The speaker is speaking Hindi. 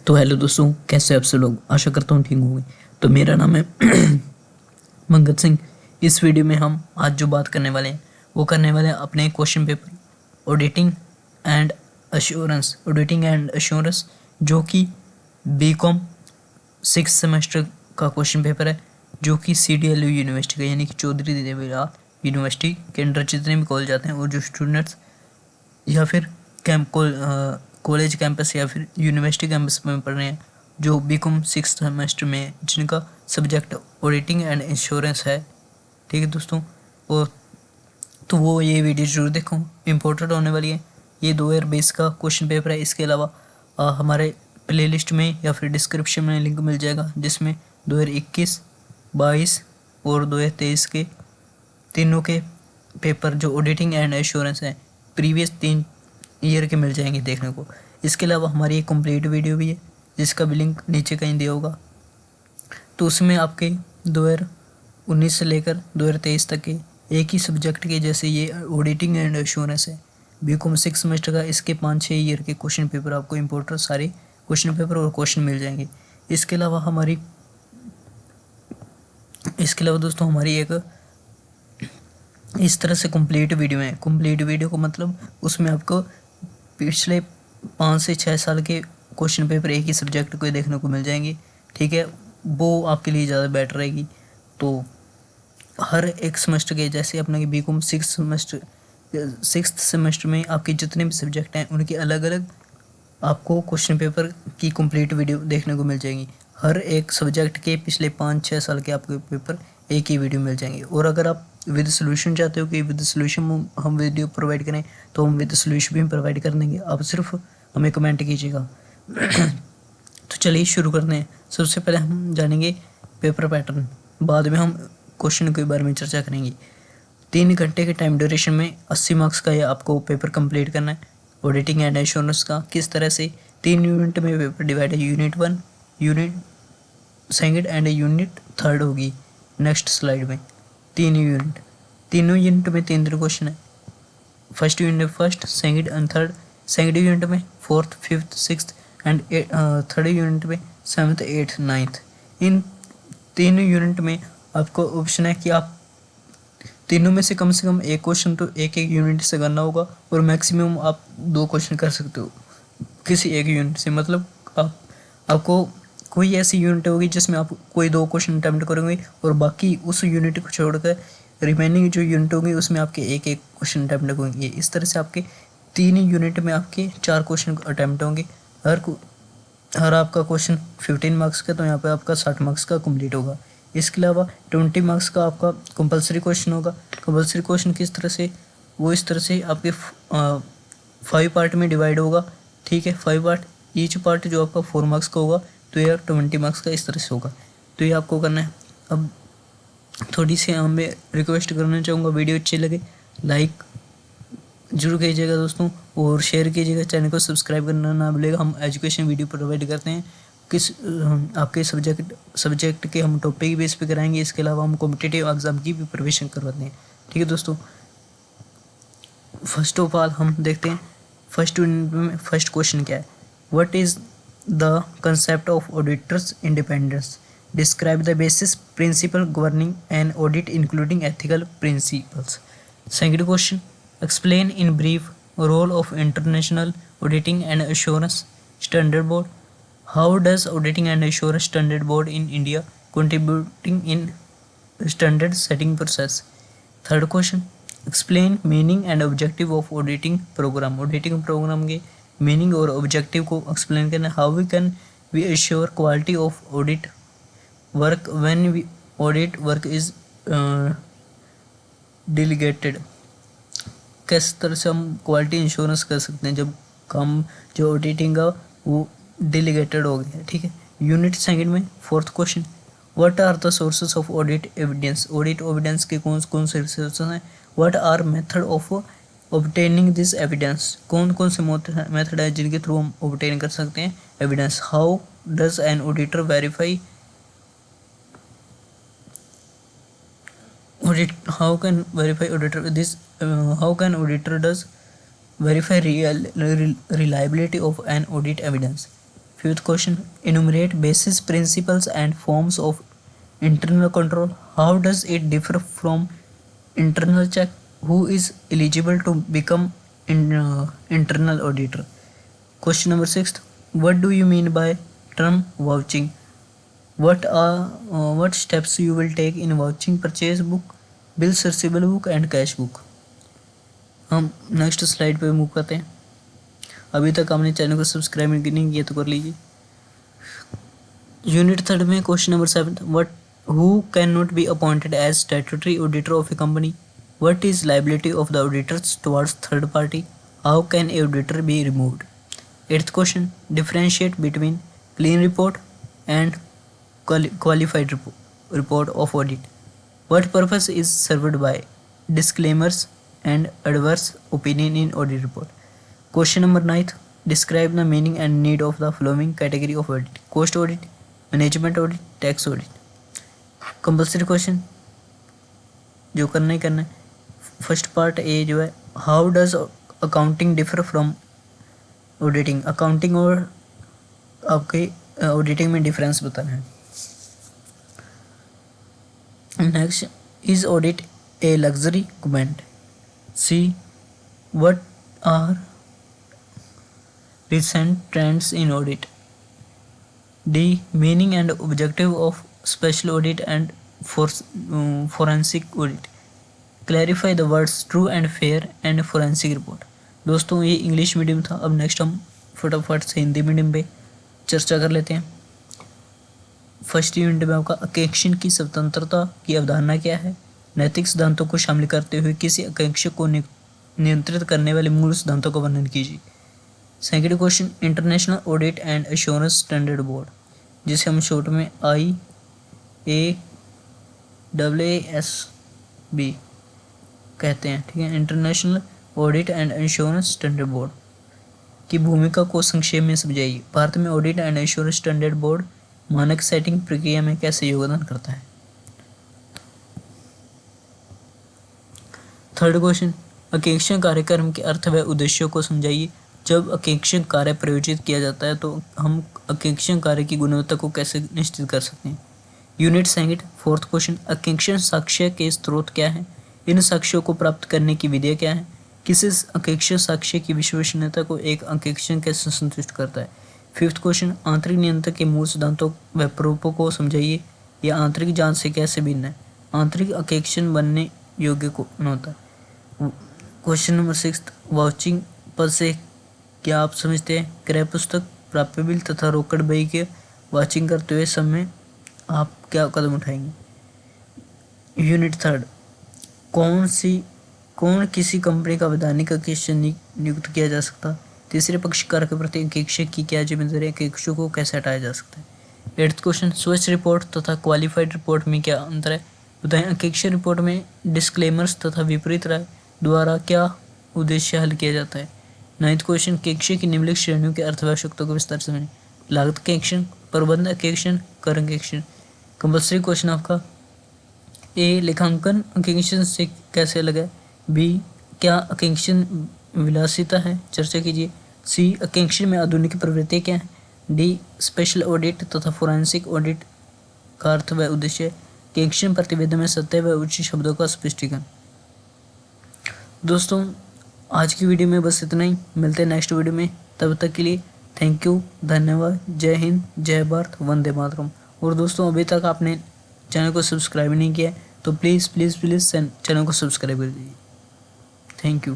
तो हेलो दोस्तों, कैसे आप सब लोग। आशा करता हूँ ठीक होंगे। तो मेरा नाम है मंगत सिंह। इस वीडियो में हम आज जो बात करने वाले हैं वो करने वाले हैं अपने question paper auditing and assurance जो कि बीकॉम 6 सेमेस्टर का क्वेश्चन पेपर है, जो कि CDLU यूनिवर्सिटी का यानी कि चौधरी देवराय यूनिवर्सिटी के अंडर जितने भी कॉलेज आते हैं और जो स्टूडेंट्स या फिर कॉलेज कैंपस या फिर यूनिवर्सिटी कैंपस में पढ़ रहे हैं, जो बीकॉम 6 सेमेस्टर में जिनका सब्जेक्ट ऑडिटिंग एंड इंश्योरेंस है। ठीक है दोस्तों, और तो वो ये वीडियो जरूर देखो, इम्पोर्टेंट होने वाली है। ये 2020 का क्वेश्चन पेपर है। इसके अलावा हमारे प्लेलिस्ट में या फिर डिस्क्रिप्शन में लिंक मिल जाएगा, जिसमें 2021, 22 और 2023 के तीनों के पेपर जो ऑडिटिंग एंड एश्योरेंस है प्रीवियस 3 ईयर के मिल जाएंगे देखने को। इसके अलावा हमारी एक कंप्लीट वीडियो भी है, जिसका भी लिंक नीचे कहीं दिया होगा। तो उसमें आपके 2019 से लेकर 2023 तक के एक ही सब्जेक्ट के, जैसे ये ऑडिटिंग एंड एश्योरेंस है बीकॉम 6 सेमेस्टर का, इसके 5-6 ईयर के क्वेश्चन पेपर आपको इम्पोर्टेंट सारे क्वेश्चन पेपर और क्वेश्चन मिल जाएंगे। इसके अलावा दोस्तों हमारी एक इस तरह से कंप्लीट वीडियो है। कंप्लीट वीडियो को मतलब उसमें आपको पिछले 5 से 6 साल के क्वेश्चन पेपर एक ही सब्जेक्ट को देखने को मिल जाएंगे। ठीक है, वो आपके लिए ज़्यादा बेटर रहेगी। तो हर एक सेमेस्टर के, जैसे अपने बीकॉम 6 सेमेस्टर में आपके जितने भी सब्जेक्ट हैं उनके अलग अलग आपको क्वेश्चन पेपर की कंप्लीट वीडियो देखने को मिल जाएगी। हर एक सब्जेक्ट के पिछले 5-6 साल के आपके पेपर एक ही वीडियो मिल जाएंगे। और अगर आप विद सोल्यूशन चाहते हो कि विद सोल्यूशन हम वीडियो प्रोवाइड करें, तो हम विद सोल्यूशन भी प्रोवाइड कर देंगे। आप सिर्फ हमें कमेंट कीजिएगा। तो चलिए शुरू करते हैं। सबसे पहले हम जानेंगे पेपर पैटर्न, बाद में हम क्वेश्चन के बारे में चर्चा करेंगे। 3 घंटे के टाइम ड्यूरेशन में 80 मार्क्स का ये आपको पेपर कंप्लीट करना है। ऑडिटिंग एंड एश्योरेंस का किस तरह से 3 यूनिट में पेपर डिवाइड है। Unit 1, unit second and unit third होगी नेक्स्ट स्लाइड में। 3 यूनिट, तीनों यूनिट में 3 क्वेश्चन है। First unit first, second and third. Second unit में 4th, 5th, 6th and third unit में 7th, 8th, 9th। इन 3 यूनिट में आपको ऑप्शन है कि आप तीनों में से कम एक क्वेश्चन तो एक यूनिट से करना होगा, और मैक्सिमम आप 2 क्वेश्चन कर सकते हो किसी एक यूनिट से। मतलब आपको कोई ऐसी यूनिट होगी जिसमें आप कोई 2 क्वेश्चन अटेम्प्ट करोगे, और बाकी उस यूनिट को छोड़कर रिमेनिंग जो यूनिट होगी उसमें आपके एक क्वेश्चन अटेम्प्ट होंगे। इस तरह से आपके 3 यूनिट में आपके 4 क्वेश्चन अटेम्प्ट होंगे। हर आपका क्वेश्चन 15 मार्क्स का, तो यहाँ पे आपका 60 मार्क्स का कंप्लीट होगा। इसके अलावा 20 मार्क्स का आपका कंपलसरी क्वेश्चन होगा। कंपलसरी क्वेश्चन किस तरह से, वो इस तरह से आपके 5 पार्ट में डिवाइड होगा। ठीक है, 5 पार्ट, ईच पार्ट जो आपका 4 मार्क्स का होगा, तो ये 20 मार्क्स का इस तरह से होगा। तो ये आपको करना है। अब थोड़ी सी मैं रिक्वेस्ट करना चाहूँगा, वीडियो अच्छी लगे लाइक जरूर कीजिएगा दोस्तों, और शेयर कीजिएगा। चैनल को सब्सक्राइब करना ना भूलिएगा। हम एजुकेशन वीडियो प्रोवाइड करते हैं, किस आपके सब्जेक्ट के हम टॉपिक बेस पे कराएंगे। इसके अलावा हम कॉम्पिटिटिव एग्जाम की भी प्रिपरेशन करवाते हैं। ठीक है दोस्तों, फर्स्ट ऑफ ऑल हम देखते हैं फर्स्ट यूनिट में फर्स्ट क्वेश्चन क्या है। What is the concept of auditors independence, describe the basis principle governing an audit including ethical principles. Second question, explain in brief role of international auditing and assurance standard board. How does auditing and assurance standard board in India contributing in standard setting process? Third question, explain meaning and objective of auditing program. Auditing program के meaning और objective को explain करना। How we assure quality of audit work when audit work is delegated. किस तरह से हम क्वालिटी इंश्योरेंस कर सकते हैं जब काम जो ऑडिटिंग का वो डेलीगेटेड हो गया। ठीक है, यूनिट सेकंड में 4th question, what are the sources of audit evidence. Audit evidence के कौन से सोर्सेस हैं। What are method of obtaining this evidence, कौन से मेथड है जिनके थ्रू हम ऑब्टेन कर सकते हैं evidence. How does an auditor verify audit, how can verify auditor this how can auditor does verify reliability of an audit evidence. Fifth question, enumerate basis principles and forms of internal control. How does it differ from internal check? Who is eligible to become internal auditor? Question number sixth, what do you mean by term vouching? What steps you will take in vouching purchase book, bills receivable book and cash book? हम नेक्स्ट स्लाइड पे मूव करते हैं। अभी तक आपने चैनल को सब्सक्राइब नहीं किया तो कर लीजिए। यूनिट थर्ड में question number 7, what who can not be appointed as statutory auditor of a company? What is liability of the auditors towards third party? How can a auditor be removed? Eighth question, differentiate between clean report and qualified report of audit. What purpose is served by disclaimers and adverse opinion in audit report? Question number 9, describe the meaning and need of the following category of audit: cost audit, management audit, tax audit. Compulsory question जो करना ही करना है। फर्स्ट पार्ट ए जो है, how does accounting differ from auditing? Accounting और आपके ऑडिटिंग में डिफरेंस बताना है। Next, is audit a luxury comment? C, what are recent trends in audit? D, meaning and objective of special audit and forensic audit. Clarify the words true and fair and forensic report. दोस्तों ये इंग्लिश मीडियम था। अब नेक्स्ट हम फटाफट से हिंदी मीडियम पे चर्चा कर लेते हैं। फर्स्ट यूनिट में आपका आकेक्षण की स्वतंत्रता की अवधारणा क्या है? नैतिक सिद्धांतों को शामिल करते हुए किसी आकेक्षक को नियंत्रित करने वाले मूल सिद्धांतों का वर्णन कीजिए। Second question, international audit and assurance standard board, जिसे हम शॉर्ट में IAASB कहते हैं, ठीक है। International audit and assurance standard board की भूमिका को संक्षेप में समझाइए। भारत में audit and assurance standard board मानक सेटिंग प्रक्रिया में कैसे योगदान करता है? थर्ड क्वेश्चन, आकेक्षण कार्यक्रम के अर्थ व उद्देश्यों को समझाइए। जब आकेक्षण कार्य प्रयोजित किया जाता है तो हम आकेक्षण कार्य की गुणवत्ता को कैसे निश्चित कर सकते हैं? यूनिट सेकंड, फोर्थ क्वेश्चन, आकेक्षण साक्ष्य के स्रोत क्या है? इन साक्ष्यों को प्राप्त करने की विधियाँ क्या है? किसी आकेक्षण साक्ष्य की विश्वसनीयता को एक आकेक्षण कैसे संतुष्ट करता है? फिफ्थ क्वेश्चन, आंतरिक नियंत्रण के मूल सिद्धांतों व प्ररूपों को समझाइए। यह आंतरिक जांच से कैसे भिन्न है? आंतरिक आकेक्षण बनने योग्य कौन होता है? क्वेश्चन नंबर 6, वाउचिंग पद से क्या आप समझते हैं? क्रय पुस्तक, प्राप्य बिल तथा रोकड़ बही के वाचिंग करते हुए समय आप क्या कदम उठाएंगे? यूनिट थर्ड, कौन किसी कंपनी का वैधानिक आकेक्षण नियुक्त किया जा सकता है? तीसरे पक्षकार के प्रति आकेक्षक की क्या जिम्मेदारी है? आकेक्षक को कैसे हटाया जा सकता है? एट्थ क्वेश्चन, स्वच्छ रिपोर्ट तथा क्वालिफाइड रिपोर्ट में क्या अंतर है? बताएं। आकेक्षक रिपोर्ट में डिस्क्लेमर्स तथा विपरीत राय द्वारा क्या उद्देश्य हल किया जाता है? नाइन्थ क्वेश्चन, आकेक्षक की निम्नलिखित श्रेणियों के अर्थव्यवस्था को विस्तार से समझें। लागत आकेक्षण, प्रबंध आकेक्षण, कर आकेक्षण। कंपल्सरी क्वेश्चन आपका ए, लेखांकन आकेक्षण से कैसे अलग है? बी, क्या आकेक्षण विलासिता है? चर्चा कीजिए। सी, आकेक्षण में आधुनिक प्रवृत्ति क्या है? डी, स्पेशल ऑडिट तथा फोरेंसिक ऑडिट का अर्थ व उद्देश्य। आकेक्षण प्रतिवेदन में सत्य व उच्च शब्दों का स्पष्टीकरण। दोस्तों आज की वीडियो में बस इतना ही। मिलते हैं नेक्स्ट वीडियो में, तब तक के लिए थैंक यू, धन्यवाद, जय हिंद, जय भारत, वंदे मातरम। और दोस्तों अभी तक आपने चैनल को सब्सक्राइब नहीं किया है तो प्लीज़ चैनल को सब्सक्राइब कर दीजिए। Thank you.